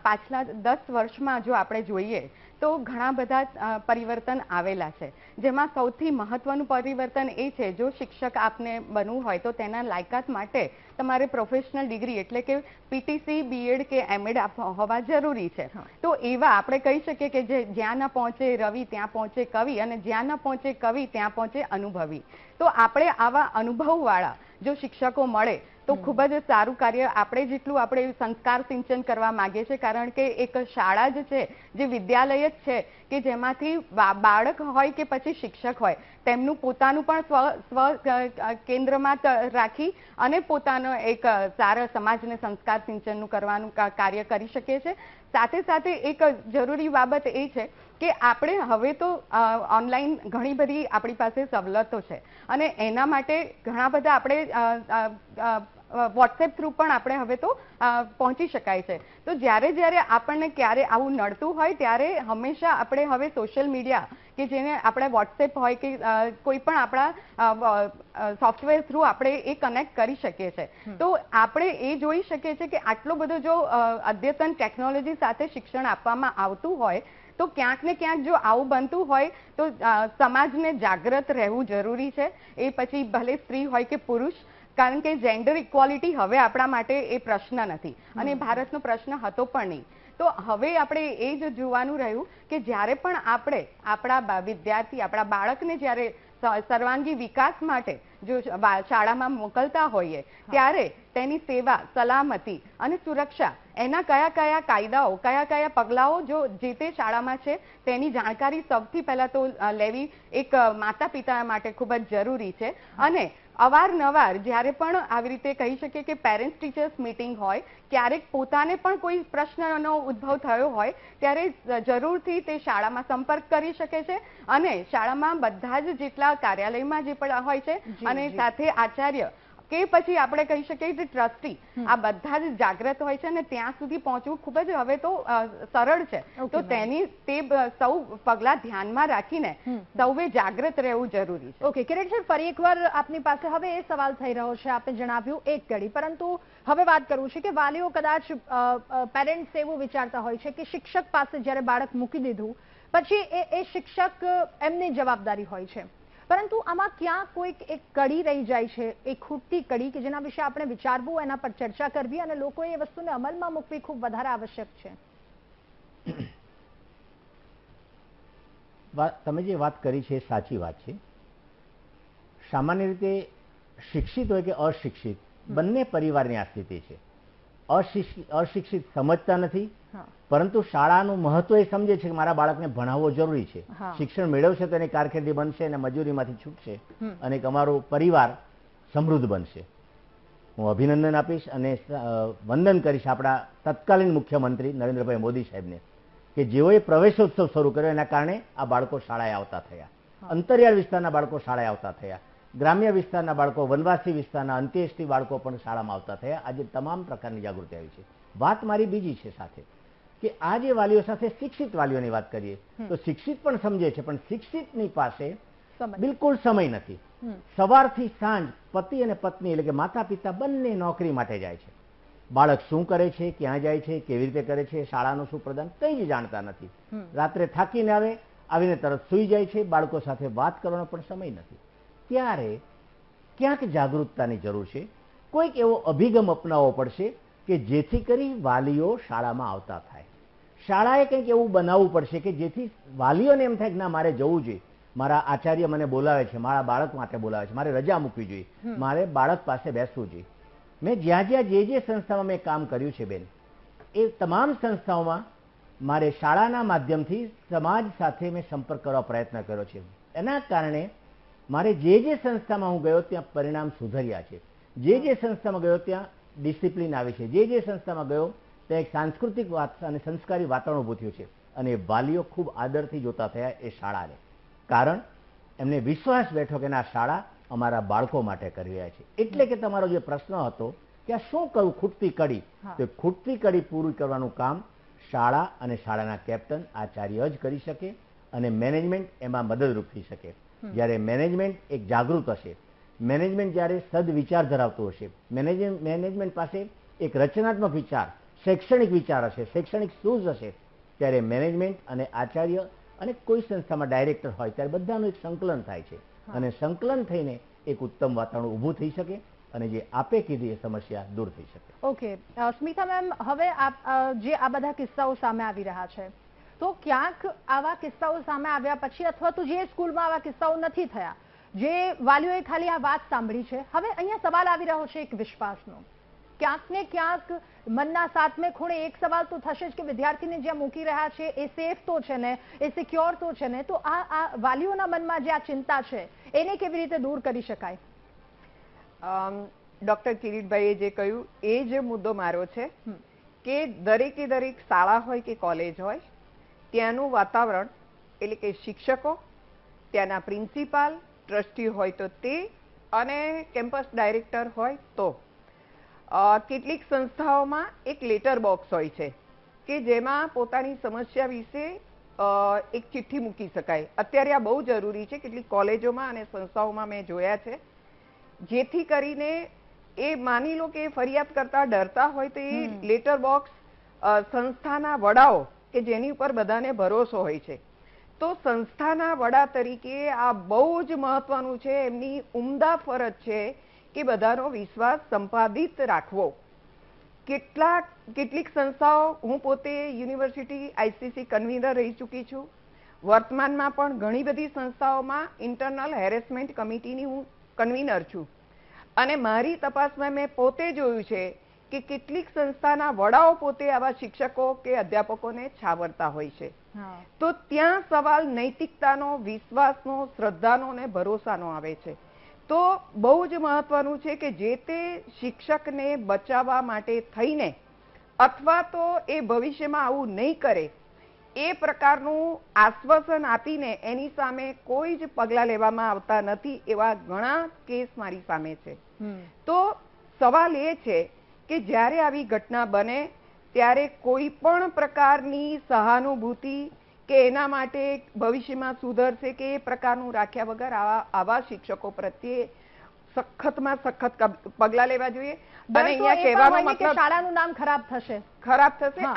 પાછલા 10 વર્ષમાં જો આપણે જોઈએ તો ઘણા બધા પરિવર્તન આવેલા છે. જેમાં સૌથી મહત્વનું પરિવર્તન એ છે, જો શિક્ષક આપને બનવું હોય તો તેના લાયકાત માટે તમારે પ્રોફેશનલ ડિગ્રી એટલે કે પીટીસી, બીએડ કે એમએડ હોવા જરૂરી છે. તો એવા આપણે કહી શકીએ કે જે જ્યાં ન પહોંચે રવિ ત્યાં પહોંચે કવિ, અને જ્યાં ન પહોંચે કવિ ત્યાં પહોંચે અનુભવી. તો આપણે આવા અનુભવવાળા જો શિક્ષકો મળે તો ખૂબ જ સારું કાર્ય. આપણે જેટલું આપણે સંસ્કાર સિંચન કરવા માંગીએ છીએ, કારણ કે એક શાળા જ છે, જે વિદ્યાલય જ છે કે જેમાંથી બાળક હોય કે પછી શિક્ષક હોય તેમનું પોતાનું પણ સ્વ કેન્દ્રમાં રાખી અને પોતાનો એક સારા સમાજને સંસ્કાર સિંચનનું કરવાનું કાર્ય કરી શકીએ છીએ. સાથે સાથે એક જરૂરી બાબત એ છે કે આપણે હવે તો ઓનલાઈન ઘણી બધી આપણી પાસે સવલતો છે, અને એના માટે ઘણા બધા આપણે વોટ્સએપ થ્રુ પણ આપણે હવે તો પહોંચી શકાય છે. તો જ્યારે આપણને ક્યારે આવું નડતું હોય ત્યારે હંમેશા આપણે હવે સોશિયલ મીડિયા કે જેને આપણે વોટ્સએપ હોય કે કોઈ પણ આપણા સોફ્ટવેર થ્રુ આપણે એ કનેક્ટ કરી શકીએ છીએ. તો આપણે એ જોઈ શકીએ છીએ કે આટલો બધો જો અદ્યતન ટેકનોલોજી સાથે શિક્ષણ આપવામાં આવતું હોય તો ક્યાંક ને ક્યાંક જો આવું બનતું હોય તો સમાજને જાગૃત રહેવું જરૂરી છે. એ પછી ભલે સ્ત્રી હોય કે પુરુષ, કારણ કે જેન્ડર ઇક્વાલિટી હવે આપણા માટે એ પ્રશ્ન નથી અને ભારતનો પ્રશ્ન હતો પણ નહીં. તો હવે આપણે એ જ જોવાનું રહ્યું કે જ્યારે પણ આપણે આપણા વિદ્યાર્થી આપણા બાળકને જ્યારે સર્વાંગી વિકાસ માટે જો શાળામાં મોકલતા હોઈએ ત્યારે તેની સેવા, સલામતી અને સુરક્ષા એના કયા કયા કાયદાઓ, કયા કયા પગલાઓ જો જે તે શાળામાં છે તેની જાણકારી સૌથી પહેલા તો લેવી એક માતા પિતા માટે ખૂબ જ જરૂરી છે. અને અવારનવાર જ્યારે પણ આવી રીતે કહી શકીએ કે પેરેન્ટ્સ ટીચર્સ મીટિંગ હોય, ક્યારેક પોતાને પણ કોઈ પ્રશ્નનો ઉદ્ભવ થયો હોય ત્યારે જરૂરથી તે શાળામાં સંપર્ક કરી શકે છે અને શાળામાં બધા જ જેટલા કાર્યાલયમાં જે પણ હોય છે અને સાથે આચાર્ય કે પછી આપણે કહી શકીએ કે ટ્રસ્ટી, આ બધા જ જાગૃત હોય છે અને ત્યાં સુધી પહોંચવું ખૂબ જ હવે તો સરળ છે. તો તે સૌ પગલા ધ્યાનમાં રાખીને સૌએ જાગૃત રહેવું જરૂરી છે. ઓકે કિરીટ સર, ફરી એકવાર આપની પાસે હવે એ સવાલ થઈ રહ્યો છે. આપે જણાવ્યું એક કડી, પરંતુ હવે વાત કરવું છે કે વાલીઓ કદાચ પેરેન્ટ્સ એવું વિચારતા હોય છે કે શિક્ષક પાસે જ્યારે બાળક મૂકી દીધું પછી એ શિક્ષક એમની જવાબદારી હોય છે, પરંતુ આમાં ક્યાં કોઈક એક કડી રહી જાય છે, એક ખૂટતી કડી કે જેના વિશે આપણે વિચારવું, એના પર ચર્ચા કરવી અને લોકોએ એ વસ્તુને અમલમાં મૂકવી ખૂબ વધારે આવશ્યક છે. તમે જે વાત કરી છે એ સાચી વાત છે. સામાન્ય રીતે શિક્ષિત હોય કે અશિક્ષિત બંને પરિવારની આ સ્થિતિ છે. અશિક્ષિત સમજતા નથી, પરંતુ શાળાનું મહત્વ એ સમજે છે કે મારા બાળકને ભણાવવો જરૂરી છે. શિક્ષણ મેળવશે તો એની કારકિર્દી બનશે અને મજૂરીમાંથી છૂટશે અને અમારો પરિવાર સમૃદ્ધ બનશે. હું અભિનંદન આપીશ અને વંદન કરીશ આપણા તત્કાલીન મુખ્યમંત્રી નરેન્દ્રભાઈ મોદી સાહેબને કે જેઓએ પ્રવેશોત્સવ શરૂ કર્યો એના કારણે આ બાળકો શાળાએ આવતા થયા. અંતરિયાળ વિસ્તારના બાળકો શાળાએ આવતા થયા. ગ્રામ્ય વિસ્તારના બાળકો, વનવાસી વિસ્તારના અંત્યેષ્ટી બાળકો પણ શાળામાં આવતા થયા. આજે તમામ પ્રકારની જાગૃતિ આવી છે. વાત મારી બીજી છે સાથે કે આ જે વાલીઓ સાથે શિક્ષિત વાલીઓની વાત કરીએ તો શિક્ષિત પણ સમજે છે, પણ શિક્ષિતની પાસે બિલકુલ સમય નથી. સવારથી સાંજ પતિ અને પત્ની એટલે કે માતા પિતા બંને નોકરી માટે જાય છે. બાળક શું કરે છે, ક્યાં જાય છે, કેવી રીતે કરે છે, શાળાનું શું પ્રદાન કંઈ જ જાણતા નથી. રાત્રે થાકીને આવીને તરત સૂઈ જાય છે. બાળકો સાથે વાત કરવાનો પણ સમય નથી. ત્યારે ક્યાંક જાગૃતતાની જરૂર છે. કોઈક એવો અભિગમ અપનાવવો પડશે કે જેથી કરી વાલીઓ શાળામાં આવતા થાય. શાળાએ કંઈક એવું બનાવવું પડશે કે જેથી વાલીઓને એમ થાય કે ના મારે જવું જોઈએ, મારા આચાર્ય મને બોલાવે છે, મારા બાળક માટે બોલાવે છે, મારે રજા મૂકવી જોઈએ, મારે બાળક પાસે બેસવું જોઈએ. મેં જ્યાં જે સંસ્થામાં મેં કામ કર્યું છે બેન, એ તમામ સંસ્થાઓમાં મારે શાળાના માધ્યમથી સમાજ સાથે મેં સંપર્ક કરવા પ્રયત્ન કર્યો છે. એના કારણે મારે જે સંસ્થામાં હું ગયો ત્યાં પરિણામ સુધર્યા છે. જે સંસ્થામાં ગયો ત્યાં ડિસિપ્લિન આવી છે. જે સંસ્થામાં ગયો ત્યાં એક સાંસ્કૃતિક અને સંસ્કારી વાતાવરણ ઊભું થયું છે અને વાલીઓ ખૂબ આદરથી જોતા થયા એ શાળાને. કારણ એમને વિશ્વાસ બેઠો કે ના શાળા અમારા બાળકો માટે કરી રહ્યા છે. એટલે કે તમારો જે પ્રશ્ન હતો કે આ શું કરવું ખૂટતી કડી, તો ખૂટતી કડી પૂરી કરવાનું કામ શાળા અને શાળાના કેપ્ટન આચાર્ય જ કરી શકે અને મેનેજમેન્ટ એમાં મદદરૂપ થઈ શકે. જ્યારે મેનેજમેન્ટ એક જાગૃત હશે, મેનેજમેન્ટ જ્યારે સદવિચાર ધરાવતું હશે, મેનેજમેન્ટ પાસે એક રચનાત્મક વિચાર, શૈક્ષણિક વિચાર હશે, શૈક્ષણિક સૂઝ હશે, ત્યારે મેનેજમેન્ટ અને આચાર્ય અને કોઈ સંસ્થામાં ડાયરેક્ટર હોય ત્યારે બધાનું એક સંકલન થાય છે અને સંકલન થઈને એક ઉત્તમ વાતાવરણ ઊભું થઈ શકે અને જે આપે કીધી એ સમસ્યા દૂર થઈ શકે. ઓકે સ્મિતા મેમ, હવે જે આ બધા કિસ્સાઓ સામે આવી રહ્યા છે, તો ક્યાંક આવા કિસ્સાઓ સામે આવ્યા પછી અથવા તો જે સ્કૂલમાં આવા કિસ્સાઓ નથી થયા, જે વાલીઓએ ખાલી આ વાત સાંભળી છે, હવે અહીંયા સવાલ આવી રહ્યો છે એક વિશ્વાસનો. ક્યાંક ને ક્યાંક મનના સાતમે ખૂણે એક સવાલ તો થશે જ કે વિદ્યાર્થીને જ્યાં મૂકી રહ્યા છે એ સેફ તો છે ને, એ સિક્યોર તો છે ને, તો આ વાલીઓના મનમાં જે આ ચિંતા છે એને કેવી રીતે દૂર કરી શકાય? ડોક્ટર કિરીટભાઈએ જે કહ્યું એ જ મુદ્દો મારો છે કે દરેકે દરેક શાળા હોય કે કોલેજ હોય ત્યાંનું વાતાવરણ એટલે કે શિક્ષકો, ત્યાંના પ્રિન્સિપાલ, ટ્રસ્ટી હોય તો તે અને કેમ્પસ ડાયરેક્ટર હોય તો કેટલીક સંસ્થાઓમાં એક લેટર બોક્સ હોય છે કે જેમાં પોતાની સમસ્યા વિશે એક ચિઠ્ઠી મૂકી શકાય. અત્યારે આ બહુ જરૂરી છે. કેટલીક કોલેજોમાં અને સંસ્થાઓમાં મેં જોયા છે, જેથી કરીને એ માની લો કે ફરિયાદ કરતા ડરતા હોય તો એ લેટર બોક્સ સંસ્થાના વડાઓ કે જેની ઉપર બધાને ભરોસો હોય છે, તો સંસ્થાના વડા તરીકે આ બહુ જ મહત્વનું છે. એમની ઉમદા ફરજ છે કે બધાનો વિશ્વાસ સંપાદિત રાખવો. કેટલીક સંસ્થાઓ, હું પોતે યુનિવર્સિટી આઈસીસી કન્વીનર રહી ચૂકી છું. વર્તમાનમાં પણ ઘણી બધી સંસ્થાઓમાં ઇન્ટરનલ હેરેસમેન્ટ કમિટીની હું કન્વીનર છું, અને મારી તપાસમાં મેં પોતે જોયું છે કે કેટલીક સંસ્થાના વડાઓ પોતે આવા શિક્ષકો કે અધ્યાપકોને છાવરતા હોય છે. તો ત્યાં સવાલ નૈતિકતાનો, વિશ્વાસનો, શ્રદ્ધાનો અને ભરોસાનો આવે છે. તો બહુ જ મહત્વનું છે કે જે તે શિક્ષકને બચાવવા માટે થઈને, અથવા તો એ ભવિષ્યમાં આવું નહીં કરે એ પ્રકારનું આશ્વાસન આપીને એની સામે કોઈ જ પગલાં લેવામાં આવતા નથી. એવા ઘણા કેસ મારી સામે છે. તો સવાલ એ છે કે જ્યારે આવી ઘટના બને ત્યારે કોઈ પણ પ્રકારની સહાનુભૂતિ કે એના માટે ભવિષ્યમાં સુધરશે કે એ પ્રકારનું રાખ્યા વગર આવા શિક્ષકો પ્રત્યે સખતમાં સખત પગલાં લેવા જોઈએ. અને અહીંયા કહેવાનો મતલબ શાળાનું નામ ખરાબ થશે.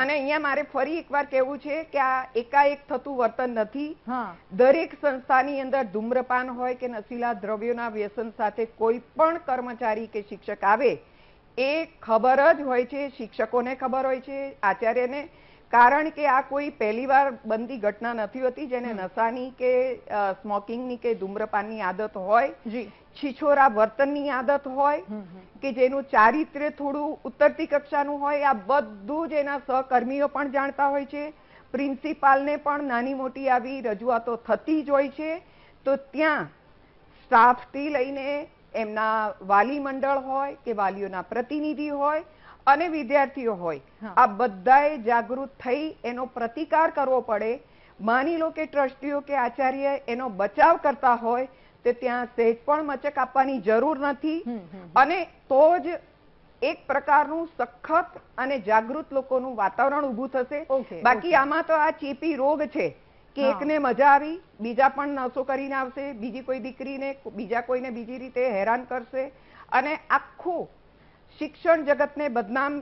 અને અહીંયા મારે ફરી એકવાર કહેવું છે કે આ એકાએક થતું વર્તન નથી. દરેક સંસ્થાની અંદર ધૂમ્રપાન હોય કે નશીલા દ્રવ્યોના વ્યસન સાથે કોઈ પણ કર્મચારી કે શિક્ષક આવે એ ખબર જ હોય છે, શિક્ષકોને ખબર હોય છે, આચાર્યને. કારણ કે આ કોઈ પહેલીવાર બનતી ઘટના નથી હોતી જેને નશાની કે સ્મોકિંગની કે ધૂમ્રપાનની આદત હોય, છીછોરા વર્તનની આદત હોય, કે જેનું ચારિત્ર્ય થોડું ઉતરતી કક્ષાનું હોય. આ બધું જ એના સહકર્મીઓ પણ જાણતા હોય છે, પ્રિન્સિપાલને પણ નાની મોટી આવી રજૂઆતો થતી જ હોય છે. તો ત્યાં સ્ટાફથી લઈને એમના વાલી મંડળ હોય કે વાલીઓના પ્રતિનિધિ હોય અને વિદ્યાર્થીઓ હોય, આ બધાએ જાગૃત થઈ એનો પ્રતિકાર કરવો પડે. માની લો કે ટ્રસ્ટીઓ કે આચાર્ય એનો બચાવ કરતા હોય તો ત્યાં સહેજ પણ મચક આપવાની જરૂર નથી, અને તો જ એક પ્રકારનું સખત અને જાગૃત લોકોનું વાતાવરણ ઊભું થશે. બાકી આમાં તો આ ચેપી રોગ છે કે એકને મજા આવી, બીજા પણ નશો કરીને આવશે, બીજી કોઈ દીકરીને બીજા કોઈને બીજી રીતે હેરાન કરશે, અને આખું શિક્ષણ જગતને બદનામ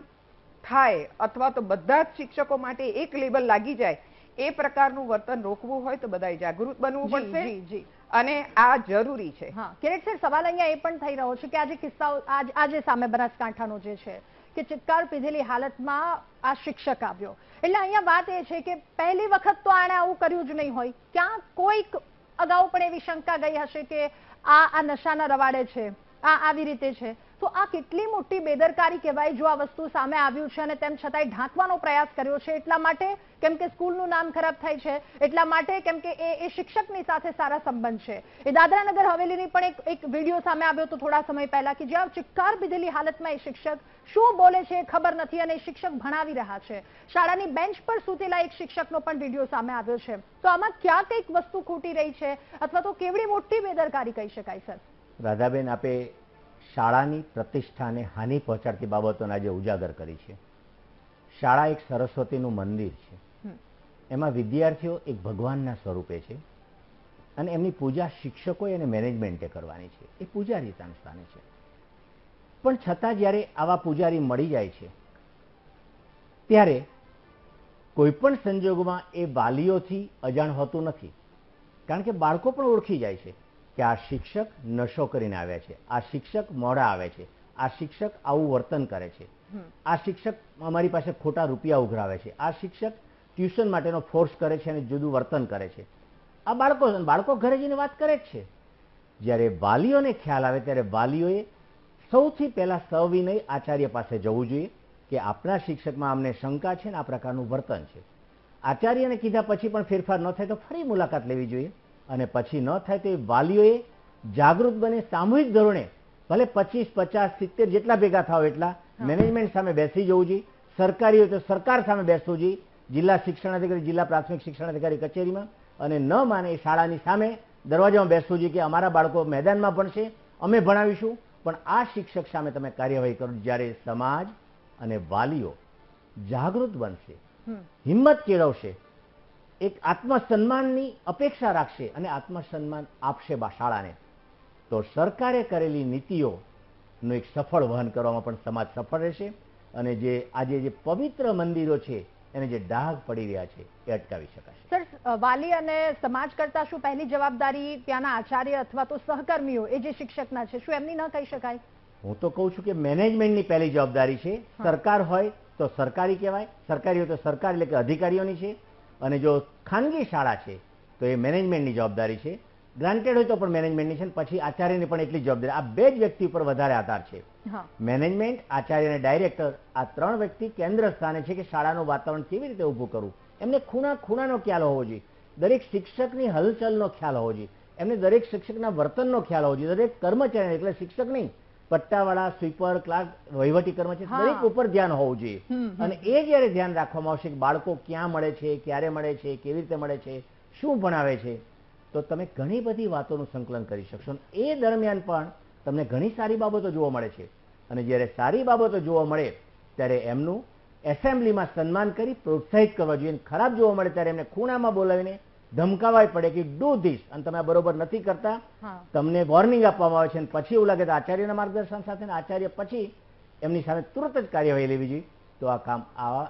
થાય, અથવા તો બધા જ શિક્ષકો માટે એક લેબલ લાગી જાય. એ પ્રકારનું વર્તન રોકવું હોય તો બધાએ જાગૃત બનવું પડશે, અને આ જરૂરી છે. કિરીટ સર, સવાલ અહીંયા એ પણ થઈ રહ્યો છે કે આજે કિસ્સાઓ આજે સામે બનાસકાંઠાનો જે છે કે ચિત્કાર પીધેલી હાલતમાં આ શિક્ષક આવ્યો, એટલે અહીંયા વાત એ છે કે પહેલી વખત તો આણે આવું કર્યું જ નહીં હોય. ક્યાં કોઈક અગાઉ પણ એવી શંકા ગઈ હશે કે આ નશાના રવાડે છે, આ આવી રીતે છે. તો આ કેટલી મોટી બેદરકારી કહેવાય જો આ વસ્તુ સામે આવ્યું છે અને તેમ છતાંય ઢાંકવાનો પ્રયાસ કર્યો છે. એટલા માટે કેમ કે સ્કૂલનું નામ ખરાબ થાય છે, એટલા માટે કેમ કે એ શિક્ષકની સાથે સારા સંબંધ છે. એ દાદરા નગર હવેલીની પણ એક વિડીયો સામે આવ્યો હતો થોડા સમય પહેલા કે જ્યાં ચિત્કાર પીધેલી હાલતમાં એ શિક્ષક શું બોલે છે એ ખબર નથી અને એ શિક્ષક ભણાવી રહ્યા છે. શાળાની બેન્ચ પર સૂતેલા એક શિક્ષકનો પણ વિડીયો સામે આવ્યો છે. તો આમાં ક્યાં કંઈક વસ્તુ ખોટી રહી છે, અથવા તો કેવડી મોટી બેદરકારી કહી શકાય? સર રાધાબેન, આપે શાળાની પ્રતિષ્ઠાને હાનિ પહોંચાડતી બાબતોને આજે ઉજાગર કરી છે. શાળા એક સરસ્વતીનું મંદિર છે, એમાં વિદ્યાર્થીઓ એક ભગવાનના સ્વરૂપે છે, અને એમની પૂજા શિક્ષકોએ અને મેનેજમેન્ટે કરવાની છે. એ પૂજારીતાના સ્થાને છે. પણ છતાં જ્યારે આવા પૂજારી મળી જાય છે ત્યારે કોઈ પણ સંજોગોમાં એ વાલીઓથી અજાણ હોતું નથી, કારણ કે બાળકો પણ ઓળખી જાય છે કે આ શિક્ષક નશો કરીને આવ્યા છે, આ શિક્ષક મોડા આવે છે, આ શિક્ષક આવું વર્તન કરે છે, આ શિક્ષક અમારી પાસે ખોટા રૂપિયા ઉઘરાવે છે, આ શિક્ષક ટ્યુશન માટેનો ફોર્સ કરે છે અને જુદું વર્તન કરે છે. આ બાળકો ઘરે જઈને વાત કરે જ છે. જ્યારે વાલીઓને ખ્યાલ આવે ત્યારે વાલીઓએ સૌથી પહેલા સવિનય આચાર્ય પાસે જવું જોઈએ કે આપણા શિક્ષકમાં અમને શંકા છે ને આ પ્રકારનું વર્તન છે. આચાર્યને કીધા પછી પણ ફેરફાર ન થાય તો ફરી મુલાકાત લેવી જોઈએ, અને પછી ન થાય તો વાલીઓએ જાગૃત બને સામૂહિક ધોરણે ભલે 25, 50, 70 જેટલા ભેગા થાવ એટલા મેનેજમેન્ટ સામે બેસી જવું જોઈએ. સરકારી હોય તો સરકાર સામે બેસવું જોઈએ, જિલ્લા શિક્ષણાધિકારી, જિલ્લા પ્રાથમિક શિક્ષણાધિકારી કચેરીમાં, અને ન માને એ શાળાની સામે દરવાજામાં બેસવું જોઈએ કે અમારા બાળકો મેદાનમાં ભણશે, અમે ભણાવીશું, પણ આ શિક્ષક સામે તમે કાર્યવાહી કરો જ્યારે સમાજ અને વાલીઓ જાગૃત બનશે, હિંમત કેળવશે, એક આત્મસન્માનની અપેક્ષા રાખશે અને આત્મસન્માન આપશે શાળાને, તો સરકારે કરેલી નીતિઓનું એક સફળ વહન કરવામાં પણ સમાજ સફળ રહેશે અને જે આજે જે પવિત્ર મંદિરો છે એને જે ડાઘ પડી રહ્યા છે એ અટકાવી શકાશે. સર, વાલી અને સમાજ કરતા શું પહેલી જવાબદારી ત્યાંના આચાર્ય અથવા તો સહકર્મીઓ એ જે શિક્ષકના છે, શું એમની ન કહી શકાય? હું તો કહું છું કે મેનેજમેન્ટની પહેલી જવાબદારી છે. સરકાર હોય તો સરકારી કહેવાય, સરકારી હોય તો સરકાર એટલે કે અધિકારીઓની છે, અને જો ખાનગી શાળા છે તો એ મેનેજમેન્ટની જવાબદારી છે. ગ્રાન્ટેડ હોય તો પણ મેનેજમેન્ટની છે, પછી આચાર્યની પણ એટલી જવાબદારી. આ બે જ વ્યક્તિ ઉપર વધારે આધાર છે. મેનેજમેન્ટ, આચાર્ય અને ડાયરેક્ટર, આ ત્રણ વ્યક્તિ કેન્દ્ર સ્થાને છે કે શાળાનું વાતાવરણ કેવી રીતે ઊભું કરવું. એમને ખૂણા ખૂણાનો ખ્યાલ હોવો જોઈએ, દરેક શિક્ષકની હલચલનો ખ્યાલ હોવો જોઈએ, એમને દરેક શિક્ષકના વર્તનનો ખ્યાલ હોવો જોઈએ, દરેક કર્મચારી એટલે શિક્ષક નહીં, પટ્ટાવાળા, સ્વીપર, ક્લાર્ક, વહીવટી કર્મચારી દરેક ઉપર ધ્યાન હોવું જોઈએ. અને એ જ્યારે ધ્યાન રાખવામાં આવશે કે બાળકો ક્યાં મળે છે, ક્યારે મળે છે, કેવી રીતે મળે છે, શું ભણાવે છે, તો તમે ઘણી બધી વાતોનું સંકલન કરી શકશો. એ દરમિયાન પણ તમને ઘણી સારી બાબતો જોવા મળે છે, અને જ્યારે સારી બાબતો જોવા મળે ત્યારે એમનું એસેમ્બલીમાં સન્માન કરી પ્રોત્સાહિત કરવા જોઈએ. ખરાબ જોવા મળે ત્યારે એમને ખૂણામાં બોલાવીને ધમકાવવા પડે કે ડુ ધીસ, અને તમે બરોબર નથી કરતા, તમને વોર્નિંગ આપવામાં આવે છે, અને પછી એવું લાગે તો આચાર્યના માર્ગદર્શન સાથે આચાર્ય પછી એમની સામે તુરંત જ કાર્યવાહી લેવી જોઈએ, તો આ કામ આવા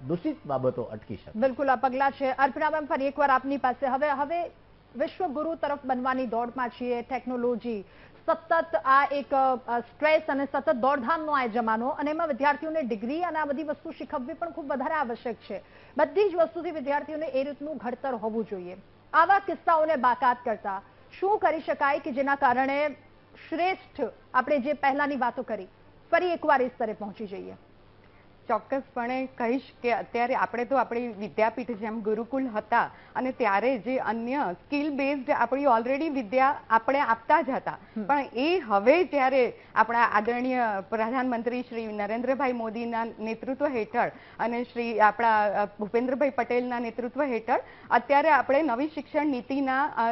દૂષિત બાબતો અટકી શકે. બિલકુલ, આ પગલા છે. અર્પણા મેમ, ફરી એકવાર આપની પાસે. હવે વિશ્વગુરુ તરફ બનવાની દોડમાં છીએ. ટેકનોલોજી સતત આ એક સ્ટ્રેસ અને સતત દોડધામનો આ જમાનો, અને એમાં વિદ્યાર્થીઓને ડિગ્રી અને આ બધી વસ્તુ શીખવવી પણ ખૂબ વધારે આવશ્યક છે. બધી જ વસ્તુથી વિદ્યાર્થીઓને એ રીતનું ઘડતર હોવું જોઈએ. આવા કિસ્સાઓને બાકાત કરતા શું કરી શકાય કે જેના કારણે શ્રેષ્ઠ, આપણે જે પહેલાની વાતો કરી, ફરી એકવાર એ સ્તરે પહોંચી જઈએ? ચોક્કસપણે કહીશ કે અત્યારે આપણે તો આપણી વિદ્યાપીઠ જેમ ગુરુકુલ હતા, અને ત્યારે જે અન્ય સ્કિલ બેઝડ આપણી ઓલરેડી વિદ્યા આપણે આપતા જ હતા, પણ એ હવે જ્યારે આપણા આદરણીય પ્રધાનમંત્રી શ્રી નરેન્દ્રભાઈ મોદીના નેતૃત્વ હેઠળ અને શ્રી આપણા ભૂપેન્દ્રભાઈ પટેલના નેતૃત્વ હેઠળ અત્યારે આપણે નવી શિક્ષણ નીતિના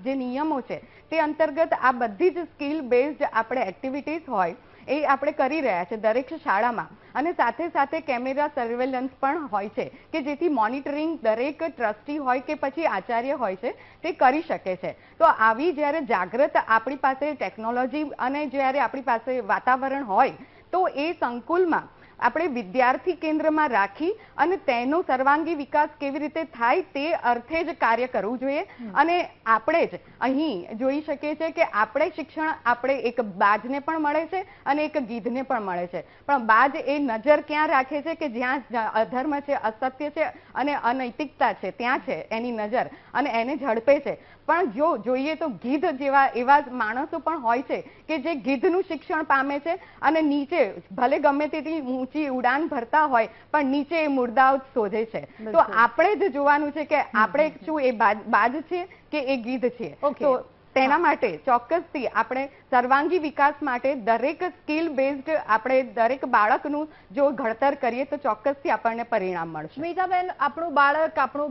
જે નિયમો છે તે અંતર્ગત આ બધી જ સ્કિલ બેઝડ આપણે એક્ટિવિટીઝ હોય એ આપણે કરી રહ્યા છે દરેક શાળામાં, અને સાથે સાથે કેમેરા સર્વેલન્સ પણ હોય છે કે જેથી મોનિટરિંગ દરેક ટ્રસ્ટી હોય કે પછી આચાર્ય હોય છે તે કરી શકે છે. તો આવી જ્યારે જાગૃત આપણી પાસે ટેકનોલોજી અને જ્યારે આપણી પાસે વાતાવરણ હોય તો એ સંકુલમાં આપણે વિદ્યાર્થી કેન્દ્રમાં રાખી અને તેનો સર્વાંગી વિકાસ કેવી રીતે થાય તે અર્થે જ કાર્ય કરવું જોઈએ. અને આપણે જ અહીં જોઈ શકીએ છીએ કે આપણે શિક્ષણ આપણે એક બાજને પણ મળે છે અને એક ગીધને પણ મળે છે, પણ બાજ એ નજર ક્યાં રાખે છે કે જ્યાં અધર્મ છે, અસત્ય છે અને અનૈતિકતા છે ત્યાં છે એની નજર, અને એને ઝડપે છે. પણ જો જોઈએ તો ગીધ જેવા એવા માણસો પણ હોય છે કે જે ગીધનું શિક્ષણ પામે છે અને નીચે ભલે ગમે તેટલી ઊંચી ઉડાન ભરતા હોય પણ નીચે એ મુર્દાઓ જ શોધે છે. તો આપણે જ જોવાનું છે કે આપણે શું એ બાજ છીએ કે એ ગીધ છીએ. તો તેના માટે ચોક્કસથી આપણે સર્વાંગી વિકાસ માટે દરેક સ્કિલ બેઝડ આપણે દરેક બાળકનું જો ઘડતર કરીએ તો ચોક્કસથી આપણને પરિણામ મળશે. સ્મિતાબેન, આપણું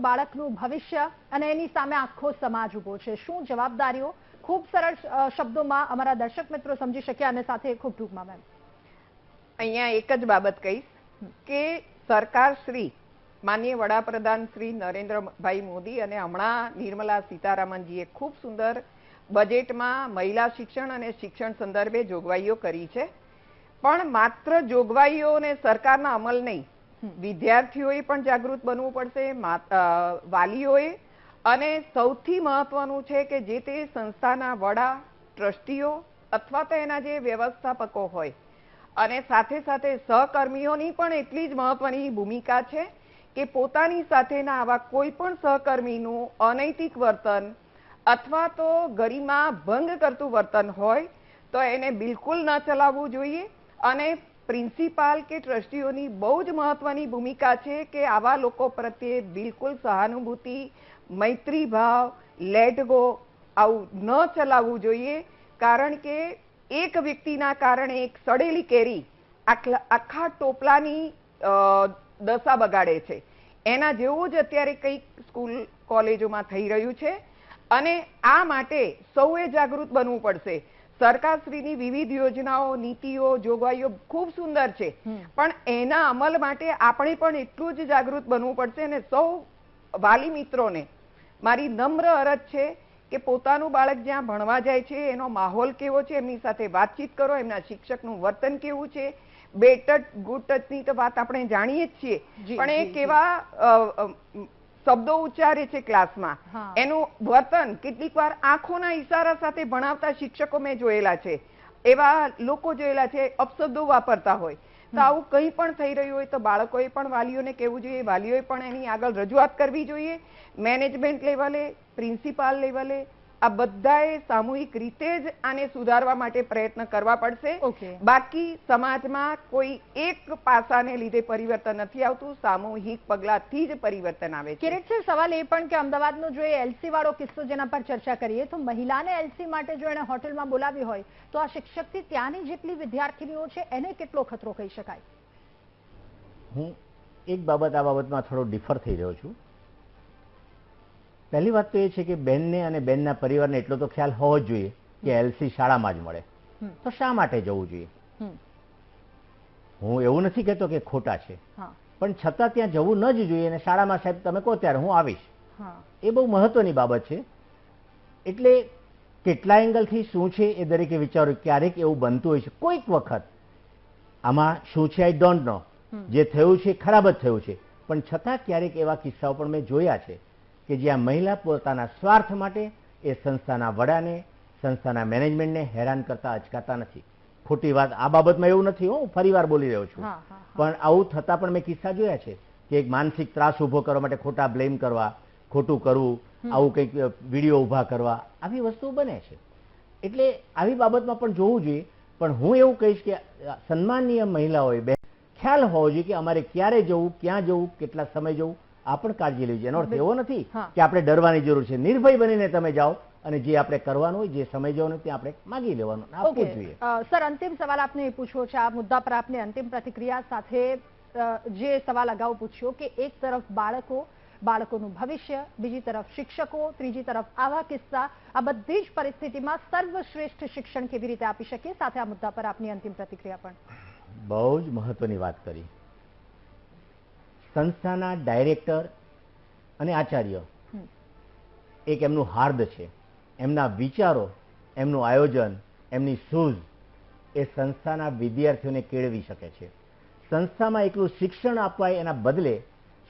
બાળકનું ભવિષ્ય અને એની સામે આખો સમાજ ઉભો છે. શું જવાબદારીઓ, ખૂબ સરળ શબ્દોમાં અમારા દર્શક મિત્રો સમજી શક્યા અને સાથે ખૂબ ટૂંકમાં મેમ? અહીંયા એક જ બાબત કહીશ કે સરકાર શ્રી માનનીય વડાપ્રધાન શ્રી નરેન્દ્રભાઈ મોદી અને હમણાં નિર્મલા સીતારામનજીએ ખૂબ સુંદર બજેટમાં મહિલા શિક્ષણ અને શિક્ષણ સંદર્ભે જોગવાઈઓ કરી છે. પણ માત્ર જોગવાઈઓને સરકારના અમલ નહીં, વિદ્યાર્થીઓએ પણ જાગૃત બનવું પડશે, વાલીઓએ, અને સૌથી મહત્વનું છે કે જે તે સંસ્થાના વડા, ટ્રસ્ટીઓ અથવા તો એના જે વ્યવસ્થાપકો હોય, અને સાથે સાથે સહકર્મીઓની પણ એટલી જ મહત્વની ભૂમિકા છે કે પોતાની સાથેના આવા કોઈ પણ સહકર્મીનું અનૈતિક વર્તન અથવા તો ગરિમા ભંગ કરતું વર્તન હોય તો એને બિલકુલ ન ચલાવવું જોઈએ. અને પ્રિન્સિપાલ કે ટ્રસ્ટીઓની બહુ જ મહત્વની ભૂમિકા છે કે આવા લોકો પ્રત્યે બિલકુલ સહાનુભૂતિ, મૈત્રી ભાવ, લેટ ગો આવું ન ચલાવવું જોઈએ. કારણ કે એક વ્યક્તિના કારણે એક સડેલી કેરી આખા ટોપલાની દશા બગાડે છે. એના જેવું જ અત્યારે કંઈક સ્કૂલ કોલેજોમાં થઈ રહ્યું છે, અને આ માટે સૌએ જાગૃત બનવું પડશે. સરકારશ્રીની વિવિધ યોજનાઓ, નીતિઓ, જોગવાઈઓ ખૂબ સુંદર છે, પણ એના અમલ માટે આપણે પણ એટલું જ જાગૃત બનવું પડશે. અને સૌ વાલી મિત્રોને મારી નમ્ર અરજ છે કે પોતાનું બાળક જ્યાં ભણવા જાય છે એનો માહોલ કેવો છે, એમની સાથે વાતચીત કરો, એમના શિક્ષકનું વર્તન કેવું છે. બે ટચ ગુડ ટચની તો વાત આપણે જાણીએ જ છીએ, પણ એ કેવા શબ્દો ઉચ્ચારે છે ક્લાસમાં, એનું વર્તન કેટલીક વાર આંખોના ઈશારા સાથે ભણાવતા શિક્ષકો મેં જોયેલા છે, એવા લોકો જોયેલા છે, અપશબ્દો વાપરતા હોય. તો આવું કંઈ પણ થઈ રહ્યું હોય તો બાળકોએ પણ વાલીઓને કહેવું જોઈએ, વાલીઓએ પણ એની આગળ રજૂઆત કરવી જોઈએ. મેનેજમેન્ટ લેવલે, પ્રિન્સિપાલ લેવલે આ બધાએ સામૂહિક રીતે જ આને સુધારવા માટે પ્રયત્ન કરવા પડશે. બાકી સમાજમાં કોઈ એક પાસાને લીધે પરિવર્તન નથી આવતું, સામૂહિક પગલાથી જ પરિવર્તન આવે છે. કિરીટસિંહ, સવાલ એ પણ કે અમદાવાદનો જો એલસી વાળો કિસ્સો જેના પર ચર્ચા કરીએ તો મહિલાને એલસી માટે જો એને હોટલમાં બોલાવી હોય તો આ શિક્ષકથી ત્યાંની જેટલી વિદ્યાર્થીનીઓ છે એને કેટલો ખતરો કહી શકાય? હું એક બાબત આ બાબતમાં થોડો ડિફર થઈ રહ્યો છું. પહેલી વાત તો એ છે કે બેનને અને બેનના પરિવારને એટલો તો ખ્યાલ હોવો જ જોઈએ કે એલસી શાળામાં જ મળે, તો શા માટે જવું જોઈએ? હું એવું નથી કહેતો કે ખોટા છે, પણ છતાં ત્યાં જવું ન જ જોઈએ. અને શાળામાં સાહેબ તમે કહો ત્યારે હું આવીશ, એ બહુ મહત્વની બાબત છે. એટલે કેટલા એંગલથી શું છે એ દરેકે વિચારો. ક્યારેક એવું બનતું હોય છે, કોઈક વખત આમાં શું છે આઈ ડોન્ટ નો, જે થયું છે ખરાબ જ થયું છે, પણ છતાં ક્યારેક એવા કિસ્સાઓ પણ મેં જોયા છે કે જ્યાં મહિલા પોતાના સ્વાર્થ માટે એ સંસ્થાના વડાને, સંસ્થાના મેનેજમેન્ટને હેરાન કરતા અચકાતા નથી. ખોટી વાત આ બાબતમાં એવું નથી, હું ફરીવાર બોલી રહ્યો છું, પણ આવું થતાં પણ મેં કિસ્સા જોયા છે કે એક માનસિક ત્રાસ ઊભો કરવા માટે ખોટા બ્લેમ કરવા, ખોટું કરવું, આવું કંઈક વિડીયો ઊભા કરવા, આવી વસ્તુઓ બને છે. એટલે આવી બાબતમાં પણ જોવું જોઈએ. પણ હું એવું કહીશ કે સન્માનનીય મહિલાઓએ ખ્યાલ હોવો જોઈએ કે અમારે ક્યારે જવું, ક્યાં જવું, કેટલા સમય જવું, આ પણ કાળજી લેવી જોઈએ. એનો અર્થ એવો નથી કે આપણે ડરવાની જરૂર છે. નિર્ભય બનીને તમે જાઓ અને જે આપણે કરવાનું હોય, જે સમય જવાનું ત્યાં આપણે માગી લેવાનું, આપવું જોઈએ. સર, અંતિમ સવાલ આપને એ પૂછવો છે આ મુદ્દા પર આપને અંતિમ પ્રતિક્રિયા સાથે. જે સવાલ અગાઉ પૂછ્યો કે એક તરફ બાળકોનું ભવિષ્ય, બીજી તરફ શિક્ષકો, ત્રીજી તરફ આવા કિસ્સા, આ બધી જ પરિસ્થિતિમાં સર્વશ્રેષ્ઠ શિક્ષણ કેવી રીતે આપી શકીએ, સાથે આ મુદ્દા પર આપની અંતિમ પ્રતિક્રિયા પણ. બહુ જ મહત્વની વાત કરી. સંસ્થાના ડાયરેક્ટર અને આચાર્ય એક એમનું હાર્દ છે. એમના વિચારો, એમનું આયોજન, એમની સૂઝ એ સંસ્થાના વિદ્યાર્થીઓને કેળવી શકે છે. સંસ્થામાં એકલું શિક્ષણ આપવાય એના બદલે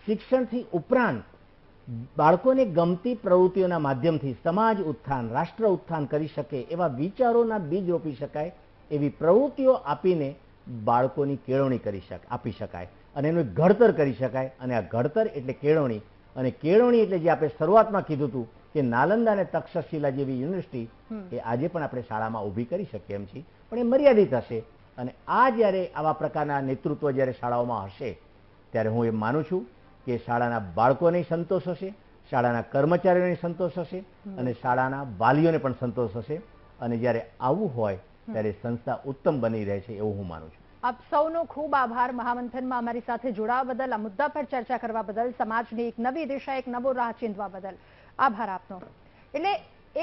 શિક્ષણથી ઉપરાંત બાળકોને ગમતી પ્રવૃત્તિઓના માધ્યમથી સમાજ ઉત્થાન, રાષ્ટ્ર ઉત્થાન કરી શકે એવા વિચારોના બીજ રોપી શકાય, એવી પ્રવૃત્તિઓ આપીને બાળકોની કેળવણી આપી શકાય અને એનું ઘડતર કરી શકાય. અને આ ઘડતર એટલે કેળવણી, અને કેળવણી એટલે જે આપણે શરૂઆતમાં કીધું હતું કે નાલંદા અને તક્ષશિલા જેવી યુનિવર્સિટી એ આજે પણ આપણે શાળામાં ઊભી કરી શકીએ એમ છીએ, પણ એ મર્યાદિત હશે. અને આ જ્યારે આવા પ્રકારના નેતૃત્વ જ્યારે શાળાઓમાં હશે ત્યારે હું એમ માનું છું કે શાળાના બાળકોને સંતોષ હશે, શાળાના કર્મચારીઓને સંતોષ હશે અને શાળાના વાલીઓને પણ સંતોષ હશે. અને જ્યારે આવું હોય ત્યારે સંસ્થા ઉત્તમ બની રહે છે એવું હું માનું છું. આપ સૌનો ખૂબ આભાર મહામંથનમાં અમારી સાથે જોડાવા બદલ, આ મુદ્દા પર ચર્ચા કરવા બદલ, સમાજની એક નવી દિશા, એક નવો રાહ ચીંધવા બદલ આભાર આપનો. એટલે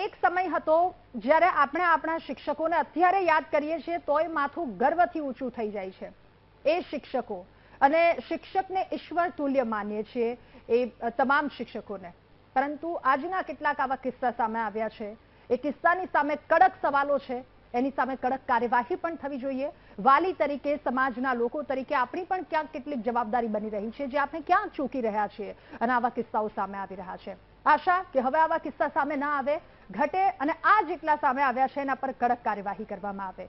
એક સમય હતો જ્યારે આપણે આપણા શિક્ષકોને અત્યારે યાદ કરીએ છીએ તોય માથું ગર્વથી ઊંચું થઈ જાય છે. એ શિક્ષકો અને શિક્ષકને ઈશ્વર તુલ્ય માનીએ છીએ એ તમામ શિક્ષકોને. પરંતુ આજના કેટલાક આવા કિસ્સા સામે આવ્યા છે. એ કિસ્સાની સામે કડક સવાલો છે, એની સામે કડક કાર્યવાહી પણ થવી જોઈએ. વાલી તરીકે, સમાજના લોકો તરીકે આપણી પણ ક્યાંક કેટલીક જવાબદારી બની રહી છે જે આપણે ક્યાં ચૂકી રહ્યા છીએ અને આવા કિસ્સાઓ સામે આવી રહ્યા છે. આશા કે હવે આવા કિસ્સા સામે ના આવે, ઘટે અને આ જેટલા સામે આવ્યા છે એના પર કડક કાર્યવાહી કરવામાં આવે.